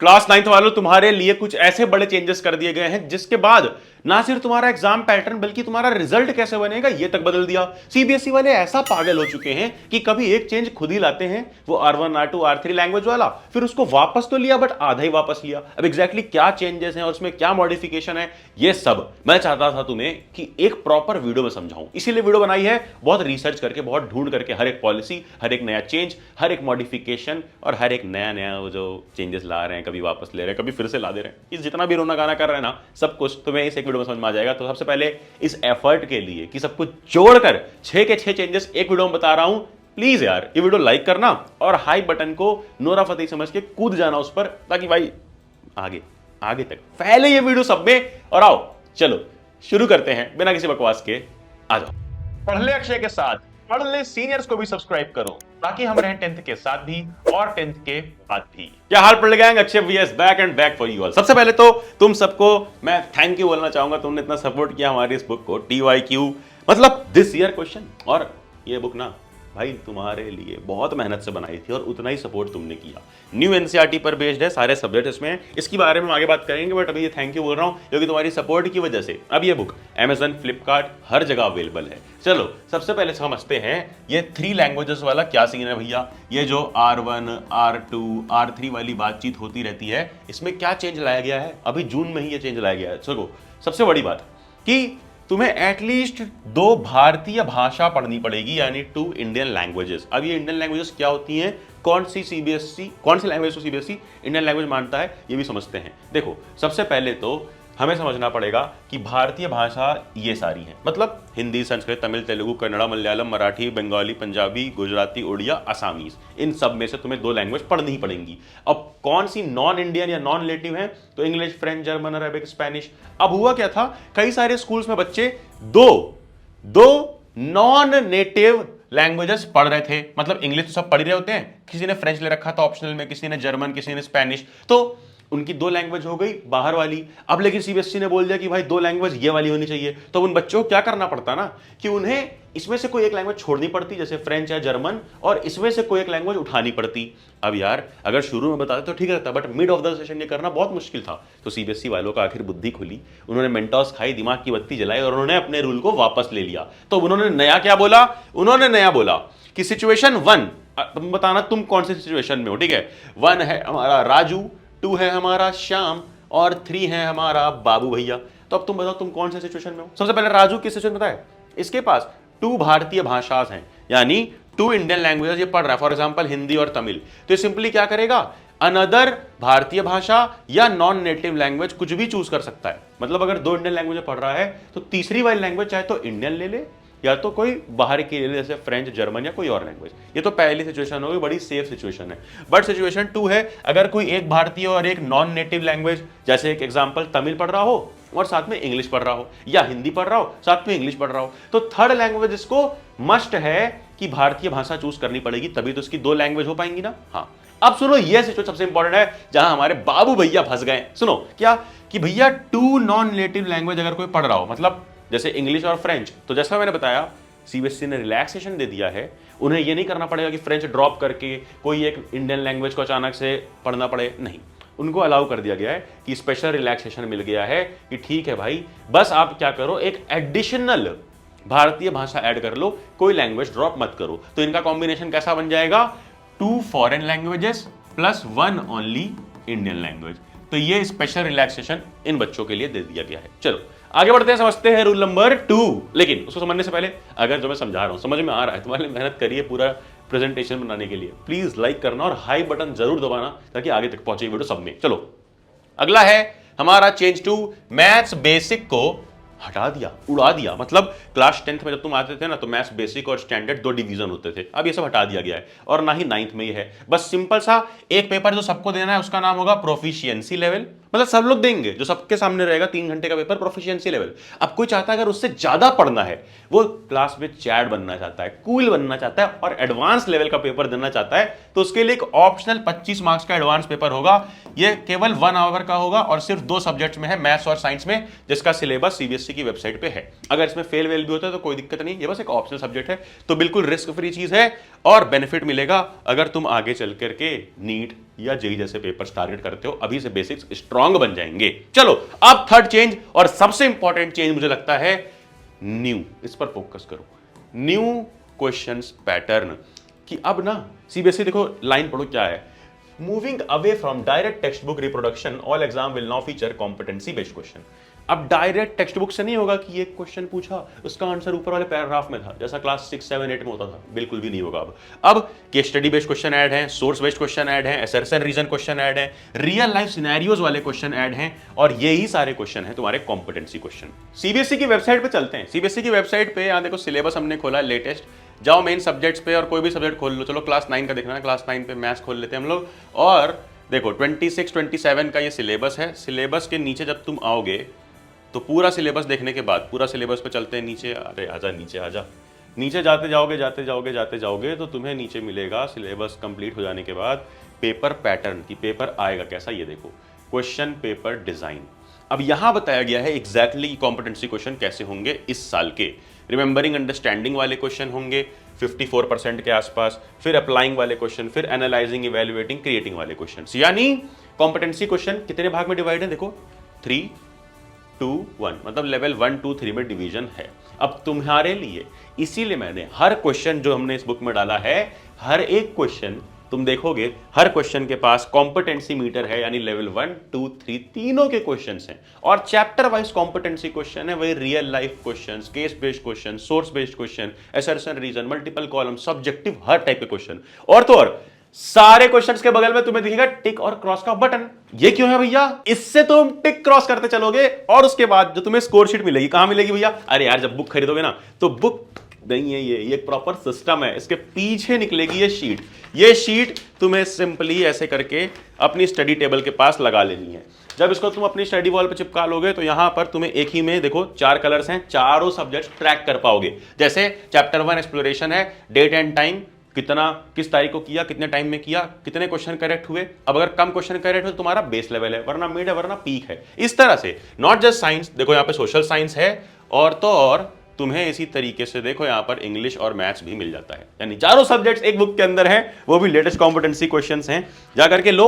Class 9th वालों, तुम्हारे लिए कुछ ऐसे बड़े चेंजेस कर दिए गए हैं जिसके बाद ना सिर्फ तुम्हारा एग्जाम पैटर्न बल्कि तुम्हारा रिजल्ट कैसे बनेगा ये तक बदल दिया। सीबीएसई वाले ऐसा पागल हो चुके हैं कि कभी एक चेंज खुद ही लाते हैं, वो R1 R2 R3 लैंग्वेज वाला, फिर उसको वापस तो लिया बट आधा ही वापस लिया। अब एग्जैक्टली क्या चेंजेस हैं और उसमें क्या मॉडिफिकेशन है ये सब मैं चाहता था तुम्हें कि एक प्रॉपर वीडियो में समझाऊं, इसीलिए वीडियो बनाई है। बहुत रिसर्च करके, बहुत ढूंढ करके, हर एक पॉलिसी, हर एक नया चेंज, हर एक मॉडिफिकेशन और हर एक नया नया वो जो चेंजेस ला रहे हैं, कभी वापस ले रहे हैं, कभी फिर से ला दे रहे हैं, इस जितना भी रोना गाना कर रहे हैं ना, सब कुछ तुम्हें इस एक वीडियो में समझ में आ जाएगा। तो सबसे पहले इस एफर्ट के लिए कि सब कुछ जोड़कर 6 के 6 चेंजेस एक वीडियो में बता रहा हूं, प्लीज यार ये वीडियो लाइक करना और हाई बटन को नोरा फतेही समझ के कूद जाना उस पर, ताकि भाई आगे आगे तक पहले ये वीडियो सब में। और आओ चलो शुरू करते हैं बिना किसी बकवास के। आ जाओ, पढ़ ले अक्षय के साथ, पढ़ ले सीनियर्स को भी सब्सक्राइब करो ताकि हम रहें 10th के साथ भी और 10th के बाद भी। क्या हाल पढ़ ले gang, Akshay VS back and back for you all. सबसे पहले तो तुम सबको मैं थैंक यू बोलना चाहूंगा, तुमने इतना सपोर्ट किया हमारी इस बुक को, TYQ मतलब दिस ईयर क्वेश्चन। और ये बुक ना भाई तुम्हारे लिए बहुत मेहनत से बनाई थी और उतना ही सपोर्ट तुमने किया। न्यू एनसीईआरटी पर बेस्ड है, सारे सब्जेक्ट इसमें, इसके बारे में आगे बात करेंगे, बट अभी ये थैंक यू बोल रहा हूं क्योंकि तुम्हारी सपोर्ट की वजह से अब ये बुक Amazon, फ्लिपकार्ट हर जगह अवेलेबल है। चलो सबसे पहले समझते हैं ये 3 लैंग्वेजेस वाला क्या सीन है भैया। ये जो R1 R2 R3 वाली बातचीत होती रहती है, इसमें क्या चेंज लाया गया है? अभी जून में ही ये चेंज लाया गया है। चलो सबसे बड़ी बात कि तुम्हें एटलीस्ट 2 भारतीय भाषा पढ़नी पड़ेगी, यानी 2 इंडियन लैंग्वेजेस। अब ये इंडियन लैंग्वेजेस क्या होती हैं, कौन सी लैंग्वेज को सीबीएसई इंडियन लैंग्वेज मानता है, ये भी समझते हैं। देखो सबसे पहले तो हमें समझना पड़ेगा कि भारतीय भाषा ये सारी हैं, मतलब हिंदी, संस्कृत, तमिल, तेलुगु, कन्नड़ा, मलयालम, मराठी, बंगाली, पंजाबी, गुजराती, उड़िया, असामीज, इन सब में से तुम्हें 2 लैंग्वेज पढ़नी ही पड़ेंगी। अब कौन सी नॉन इंडियन या नॉन नेटिव है, तो English, French, German, Arabic, Spanish. अब हुआ क्या था, कई सारे स्कूल्स में बच्चे दो नॉन नेटिव लैंग्वेजेस पढ़ रहे थे, मतलब इंग्लिश तो सब पढ़ रहे होते हैं, किसी ने फ्रेंच ले रखा था ऑप्शनल में, किसी ने जर्मन, किसी ने स्पेनिश, तो उनकी 2 लैंग्वेज हो गई बाहर वाली। अब लेकिन सीबीएसई ने बोल दिया कि भाई 2 लैंग्वेज ये वाली होनी चाहिए, तो उन बच्चों को क्या करना पड़ता ना कि उन्हें इसमें से कोई एक लैंग्वेज छोड़नी पड़ती, जैसे फ्रेंच या जर्मन, और इसमें से कोई एक लैंग्वेज उठानी पड़ती। अब यार अगर शुरू में बताते तो ठीक रहता, but mid of the session ये करना बहुत मुश्किल था। तो सीबीएसई वालों का आखिर बुद्धि खुली, उन्होंने मेंटोस खाई, दिमाग की बत्ती जलाई और उन्होंने अपने रूल को वापस ले लिया। तो उन्होंने नया क्या बोला, उन्होंने नया बोला कि सिचुएशन 1, तुम बताना तुम कौन से सिचुएशन में हो, ठीक है। 1 है हमारा राजू, 2 है हमारा श्याम और 3 है हमारा बाबू भैया। तो अब तुम बताओ तुम कौन से सिचुएशन में हो। सबसे पहले राजू किस सिचुएशन में बताए, इसके पास 2 भारतीय भाषाएं हैं, यानी 2 इंडियन लैंग्वेजेस ये पढ़ रहा है, फॉर एग्जांपल हिंदी और तमिल। तो ये सिंपली क्या करेगा, अनदर भारतीय भाषा या नॉन नेटिव लैंग्वेज कुछ भी चूज कर सकता है। मतलब अगर 2 इंडियन लैंग्वेज पढ़ रहा है तो तीसरी वाली लैंग्वेज चाहे तो इंडियन ले ले या तो कोई बाहर की ले ले, जैसे फ्रेंच, जर्मन या कोई और लैंग्वेज। ये तो पहली सिचुएशन होगी, बड़ी सेफ सिचुएशन है। बट सिचुएशन 2 है, अगर कोई एक भारतीय और एक नॉन नेटिव लैंग्वेज, जैसे एक एग्जांपल तमिल पढ़ रहा हो और साथ में इंग्लिश पढ़ रहा हो, या हिंदी पढ़ रहा हो साथ में इंग्लिश पढ़ रहा हो, तो थर्ड लैंग्वेज इसको मस्ट है कि भारतीय भाषा चूज करनी पड़ेगी, तभी तो इसकी 2 लैंग्वेज हो पाएंगी ना। हाँ अब सुनो, यह सिचुएशन सबसे इंपॉर्टेंट है जहां हमारे बाबू भैया फंस गए। सुनो क्या कि भैया 2 नॉन नेटिव लैंग्वेज अगर कोई पढ़ रहा हो, मतलब जैसे इंग्लिश और फ्रेंच, तो जैसा मैंने बताया सीबीएसई ने रिलैक्सेशन दे दिया है, उन्हें यह नहीं करना पड़ेगा कि फ्रेंच ड्रॉप करके कोई एक इंडियन लैंग्वेज को अचानक से पढ़ना पड़े, नहीं, उनको अलाउ कर दिया गया है कि स्पेशल रिलैक्सेशन मिल गया है कि ठीक है भाई, बस आप क्या करो, एक एडिशनल भारतीय भाषा ऐड कर लो, कोई लैंग्वेज ड्रॉप मत करो। तो इनका कॉम्बिनेशन कैसा बन जाएगा, 2 foreign languages plus 1 only Indian language. तो ये स्पेशल रिलैक्सेशन इन बच्चों के लिए दे दिया गया है। चलो आगे बढ़ते हैं, समझते हैं रूल नंबर 2। लेकिन उसको समझने से पहले अगर जो मैं समझा रहा हूं समझ में आ रहा है, तुम्हारे मेहनत करिए पूरा प्रेजेंटेशन बनाने के लिए, प्लीज लाइक करना और हाई बटन जरूर दबाना ताकि आगे तक पहुंचे वीडियो सब में। चलो अगला है हमारा चेंज 2, मैथ्स बेसिक को हटा दिया, उड़ा दिया। मतलब क्लास 10th में जब तुम आते थे ना, तो मैथ्स बेसिक और स्टैंडर्ड 2 डिवीजन होते थे, अब ये सब हटा दिया गया है और ना ही 9th में ये है। बस सिंपल सा एक पेपर जो सबको देना है उसका नाम होगा प्रोफिशिएंसी लेवल, मतलब सब लोग देंगे, जो सबके सामने रहेगा 3 घंटे का पेपर, प्रोफिशिएंसी लेवल। अब कोई चाहता है अगर उससे ज्यादा पढ़ना है, वो क्लास में चैट बनना चाहता है, कूल बनना चाहता है और एडवांस लेवल का पेपर देना चाहता है, तो उसके लिए एक ऑप्शनल 25 मार्क्स का एडवांस पेपर होगा। ये केवल 1 आवर का होगा और सिर्फ 2 सब्जेक्ट्स में है, मैथ्स और साइंस में, जिसका सिलेबस सीबीएसई की वेबसाइट पे है। अगर इसमें फेल वेल भी होता है तो कोई दिक्कत नहीं, ये बस एक ऑप्शनल सब्जेक्ट है, तो बिल्कुल रिस्क फ्री चीज है और बेनिफिट मिलेगा अगर तुम आगे चल करके नीट, या जेई जैसे पेपर्स टारगेट करते हो, अभी से बेसिक्स स्ट्रांग बन जाएंगे। चलो अब थर्ड चेंज और सबसे इंपॉर्टेंट चेंज मुझे लगता है न्यू, इस पर फोकस करो। न्यू क्वेश्चंस पैटर्न कि अब ना सीबीएसई देखो लाइन पढ़ो क्या है, moving away from direct text book reproduction all exam will now feature competency based question. अब डायरेक्ट टेक्स्ट बुक से नहीं होगा कि एक क्वेश्चन पूछा उसका आंसर ऊपर वाले पैराग्राफ में था जैसा क्लास 6, 7, 8 में होता था, बिल्कुल भी नहीं होगा। अब case study based question add है, सोर्स बेस्ड क्वेश्चन ऐड है, असर्शन रीजन क्वेश्चन ऐड है, रियल लाइफ सिनेरियोज वाले क्वेश्चन ऐड हैं, और यही सारे क्वेश्चन हैं तुम्हारे कॉम्पिटेंसी क्वेश्चन। सीबीएसई की वेबसाइट पे चलते हैं। सीबीएसई की वेबसाइट पे यहाँ देखो सिलेबस हमने खोला लेटेस्ट, जाओ मेन सब्जेक्ट्स पे और कोई भी सब्जेक्ट खोल लो। चलो क्लास 9 का देखना है, क्लास 9 पे मैथ्स खोल लेते हैं हम लोग, और देखो 26, 27 का ये सिलेबस है। सिलेबस के नीचे जब तुम आओगे तो पूरा सिलेबस देखने के बाद, पूरा सिलेबस पे चलते हैं नीचे, अरे आजा नीचे आजा, नीचे जाते जाओगे तो तुम्हें नीचे मिलेगा सिलेबस कंप्लीट हो जाने के बाद पेपर पैटर्न की पेपर आएगा कैसा, ये देखो क्वेश्चन पेपर डिजाइन। अब यहां बताया गया है एग्जैक्टली कॉम्पिटेंसी क्वेश्चन कैसे होंगे इस साल के। रिमेंबरिंग अंडरस्टैंडिंग वाले क्वेश्चन होंगे 54% के आसपास, फिर अप्लाइंग वाले क्वेश्चन, फिर एनालाइजिंग, इवैल्यूएटिंग, क्रिएटिंग वाले क्वेश्चन। यानी कॉम्पिटेंसी क्वेश्चन कितने भाग में डिवाइड है, देखो 3, 2, 1, मतलब लेवल 1, 2, 3 में डिवीजन है। अब तुम्हारे लिए इसीलिए मैंने हर क्वेश्चन जो हमने इस बुक में डाला है, हर एक क्वेश्चन तुम देखोगे हर क्वेश्चन के पास कॉम्पिटेंसी मीटर है, यानी लेवल 1, 2, 3 तीनों के क्वेश्चंस हैं, और चैप्टर वाइज कॉम्पिटेंसी क्वेश्चन है, वही real life questions, case based question, source based question, assertion reason, multiple column, subjective, हर टाइप के क्वेश्चन। और तो और सारे क्वेश्चंस के बगल में तुम्हें दिखेगा टिक और क्रॉस का बटन। ये क्यों है भैया, इससे तुम टिक क्रॉस करते चलोगे और उसके बाद जो तुम्हें स्कोर शीट मिलेगी, कहां मिलेगी भैया, अरे यार जब बुक खरीदोगे ना तो बुक नहीं है, ये एक प्रॉपर सिस्टम है, इसके पीछे निकलेगी ये शीट। ये शीट तुम्हें सिंपली ऐसे करके अपनी स्टडी टेबल के पास लगा लेनी है। जब इसको तुम अपनी स्टडी वॉल पे चिपका लोगे तो यहां पर तुम्हें एक ही में देखो 4 कलर्स हैं, चारों सब्जेक्ट्स ट्रैक कर पाओगे। जैसे चैप्टर 1 एक्सप्लोरेशन है, डेट एंड टाइम, कितना किस तारीख को किया, कितने टाइम में किया, कितने क्वेश्चन करेक्ट हुए। अब अगर कम क्वेश्चन करेक्ट हुए तो तुम्हारा बेस लेवल है, वरना मिड है, वरना पीक है। इस तरह से नॉट जस्ट साइंस, देखो यहाँ पे सोशल साइंस है, और तो और तुम्हें इसी तरीके से देखो यहाँ पर इंग्लिश और मैथ्स भी मिल जाता है, यानी चारों सब्जेक्ट्स एक बुक के अंदर हैं, वो भी लेटेस्ट कॉम्पिटेंसी क्वेश्चंस हैं, जा करके लो।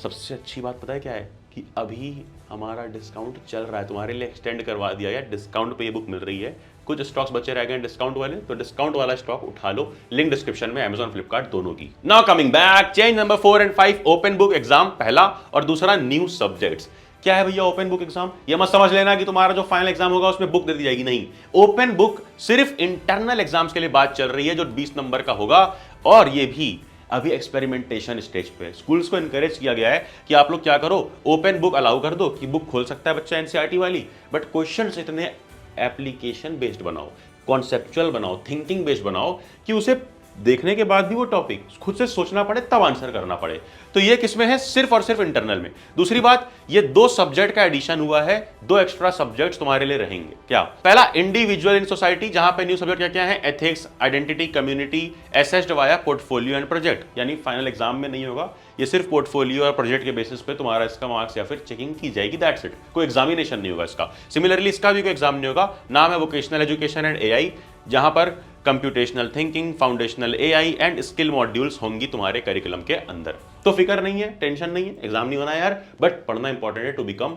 सबसे अच्छी बात पता है क्या है कि अभी हमारा डिस्काउंट चल रहा है, तुम्हारे लिए एक्सटेंड करवा दिया है, डिस्काउंट पे ये बुक मिल रही है। कुछ स्टॉक्स बचे रह गए डिस्काउंट वाले, तो डिस्काउंट वाला स्टॉक उठा लो, लिंक डिस्क्रिप्शन में, Amazon, फ्लिपकार्ट दोनों की। Now coming back, change number 4 और 5, ओपन बुक एग्जाम पहला, और दूसरा न्यू सब्जेक्ट्स। क्या है भैया ओपन बुक एग्जाम, ये मत समझ लेना कि तुम्हारा जो फाइनल एग्जाम होगा उसमें बुक दे दी जाएगी, नहीं। ओपन बुक सिर्फ इंटरनल एग्जाम्स के लिए बात चल रही है, जो 20 नंबर का होगा, और ये भी अभी एक्सपेरिमेंटेशन स्टेज पे। स्कूल्स को इनकरेज किया गया है कि आप लोग क्या करो, ओपन बुक अलाउ कर दो कि बुक खोल सकता है बच्चा एनसीईआरटी वाली, बट क्वेश्चंस इतने एप्लीकेशन बेस्ड बनाओ, कॉन्सेप्चुअल बनाओ, थिंकिंग बेस्ड बनाओ कि उसे देखने के बाद भी वो टॉपिक खुद से सोचना पड़े, तब आंसर करना पड़े। तो ये किसमें है, सिर्फ और सिर्फ इंटरनल में। दूसरी बात, ये 2 सब्जेक्ट का एडिशन हुआ है, 2 एक्स्ट्रा सब्जेक्ट्स तुम्हारे लिए रहेंगे। क्या, पहला इंडिविजुअल इन सोसाइटी, जहां पे न्यू सब्जेक्ट क्या क्या है, ethics, identity, community, assessed via portfolio and project. यानी फाइनल एग्जाम में नहीं होगा, ये सिर्फ पोर्टफोलियो और प्रोजेक्ट के बेसिस पे तुम्हारा इसका मार्क्स या फिर चेकिंग की जाएगी, दैट्स इट। कोई एग्जामिनेशन नहीं होगा इसका। सिमिलरली इसका भी कोई एग्जाम नहीं होगा। नाम है वोकेशनल एजुकेशन एंड एआई, जहां पर computational thinking, foundational AI and skill modules होंगी तुम्हारे करिकुलम के अंदर। तो फिक्र नहीं है, टेंशन नहीं है, एग्जाम नहीं होना यार, बट पढ़ना इंपॉर्टेंट है टू बिकम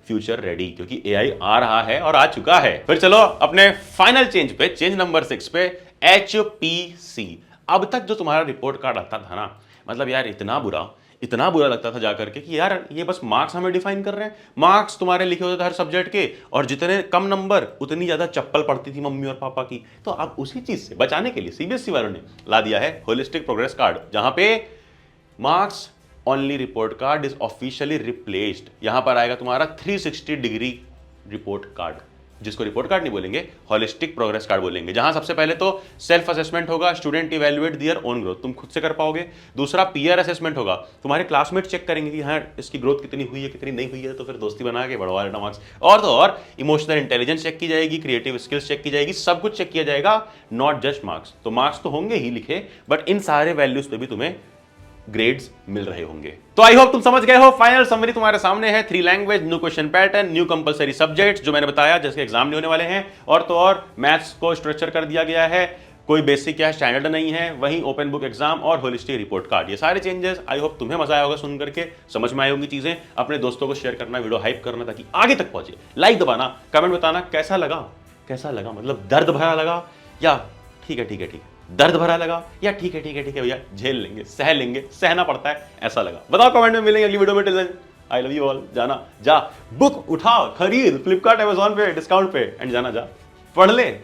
फ्यूचर रेडी, क्योंकि एआई आ रहा है और आ चुका है। फिर चलो अपने फाइनल चेंज पे, चेंज नंबर 6 पे, एचपीसी। अब तक जो तुम्हारा रिपोर्ट कार्ड आता था ना, मतलब यार इतना बुरा लगता था जाकर के कि यार ये बस मार्क्स हमें डिफाइन कर रहे हैं। मार्क्स तुम्हारे लिखे होते थे हर सब्जेक्ट के, और जितने कम नंबर उतनी ज्यादा चप्पल पड़ती थी मम्मी और पापा की। तो अब उसी चीज से बचाने के लिए सीबीएसई वालों ने ला दिया है होलिस्टिक प्रोग्रेस कार्ड, जहां पे marks only report card is officially replaced. यहां पर आएगा तुम्हारा 360 डिग्री रिपोर्ट कार्ड, जिसको रिपोर्ट कार्ड नहीं बोलेंगे, होलिस्टिक प्रोग्रेस कार्ड बोलेंगे। जहां सबसे पहले तो सेल्फ असेसमेंट होगा, student evaluate their own growth, तुम खुद से कर पाओगे। दूसरा पीयर असेसमेंट होगा, तुम्हारे क्लासमेट चेक करेंगे कि हाँ इसकी ग्रोथ कितनी हुई है, कितनी नहीं हुई है, तो फिर दोस्ती बना के बढ़वा लेना मार्क्स। और तो और इमोशनल इंटेलिजेंस चेक की जाएगी, क्रिएटिव स्किल्स चेक की जाएगी, सब कुछ चेक किया जाएगा, नॉट जस्ट मार्क्स। तो मार्क्स तो होंगे ही लिखे, बट इन सारे वैल्यूज पे भी तुम्हें ग्रेड्स मिल रहे होंगे। तो आई होप तुम समझ गए हो। फाइनल समरी तुम्हारे सामने है, 3 language, new question pattern, new compulsory subjects जो मैंने बताया जिसके एग्जाम नहीं होने वाले हैं, और तो और मैथ्स को स्ट्रक्चर कर दिया गया है, कोई बेसिक या स्टैंडर्ड नहीं है, वहीं ओपन बुक एग्जाम और होलिस्टिक रिपोर्ट कार्ड, ये सारे चेंजेस। आई होप तुम्हें मजा आया होगा सुन करके, समझ में आई होंगी चीजें। अपने दोस्तों को शेयर करना, वीडियो हाइप करना ताकि आगे तक पहुंचे। लाइक दबाना, कमेंट बताना कैसा लगा, मतलब दर्द भरा लगा या ठीक है ठीक है ठीक है, दर्द भरा लगा या ठीक है ठीक है ठीक है भैया झेल लेंगे, सह लेंगे, सहना पड़ता है ऐसा लगा, बताओ कमेंट में। मिलेंगे अगली वीडियो में, till then I love you all. जाना जा बुक उठा, खरीद फ्लिपकार्ट अमेजॉन पे डिस्काउंट पे, एंड जाना जा पढ़ ले।